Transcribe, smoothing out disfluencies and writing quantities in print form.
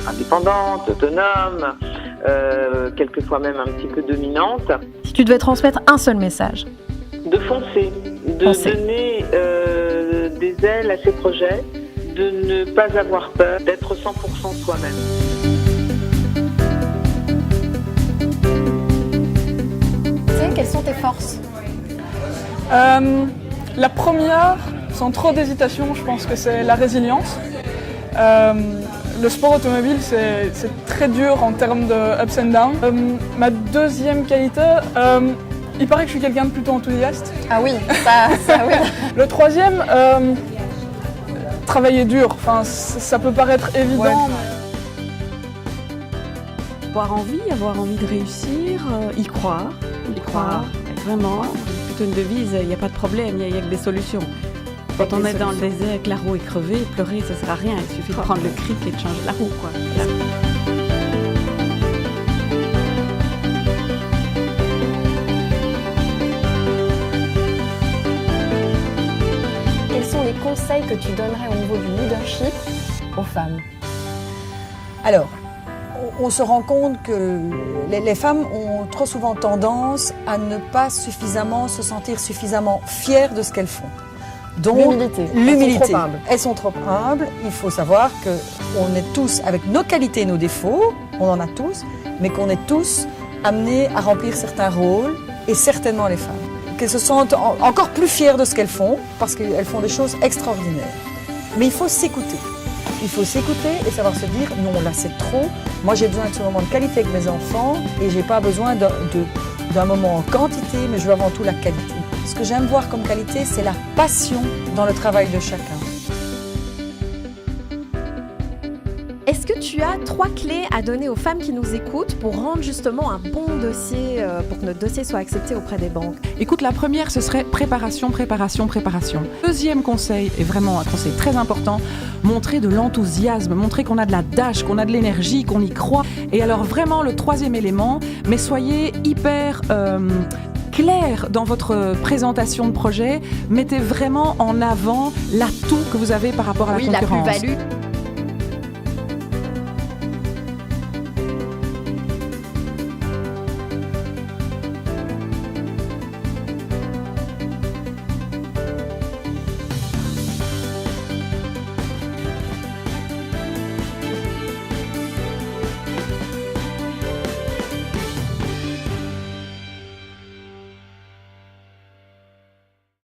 indépendante, autonome, quelquefois même un petit peu dominante. Si tu devais transmettre un seul message. De foncer, de donner des ailes à ses projets, de ne pas avoir peur, d'être 100% soi-même. Quelles sont tes forces ? La première, sans trop d'hésitation, je pense que c'est la résilience. Le sport automobile, c'est très dur en termes de ups and downs. Ma deuxième qualité, il paraît que je suis quelqu'un de plutôt enthousiaste. Ah oui, ça oui. Le troisième, travailler dur. Enfin, ça peut paraître évident. Ouais. Avoir envie de réussir, y croire, vraiment. Plutôt une devise, il n'y a pas de problème, il n'y a que des solutions. Quand on est dans le désert, que la roue est crevée, pleurer, ça ne sert à rien. Il suffit de prendre le cric et de changer la roue, quoi. Quels sont les conseils que tu donnerais au niveau du leadership aux femmes ? Alors, on se rend compte que les femmes ont trop souvent tendance à ne pas se sentir suffisamment fières de ce qu'elles font. Donc, l'humilité. Elles sont trop humbles. Il faut savoir qu'on est tous, avec nos qualités et nos défauts, on en a tous, mais qu'on est tous amenés à remplir certains rôles, et certainement les femmes. Qu'elles se sentent encore plus fières de ce qu'elles font, parce qu'elles font des choses extraordinaires. Mais il faut s'écouter. Il faut s'écouter et savoir se dire, non, là c'est trop. Moi j'ai besoin de ce moment de qualité avec mes enfants et j'ai pas besoin d'un moment en quantité, mais je veux avant tout la qualité. Ce que j'aime voir comme qualité, c'est la passion dans le travail de chacun. Est-ce que tu as 3 clés à donner aux femmes qui nous écoutent pour rendre justement un bon dossier, pour que notre dossier soit accepté auprès des banques ? Écoute, la première, ce serait préparation. Deuxième conseil, et vraiment un conseil très important, montrer de l'enthousiasme, montrer qu'on a de la dash, qu'on a de l'énergie, qu'on y croit. Et alors vraiment, le troisième élément, mais soyez hyper clair dans votre présentation de projet, mettez vraiment en avant l'atout que vous avez par rapport à la concurrence. La plus-value.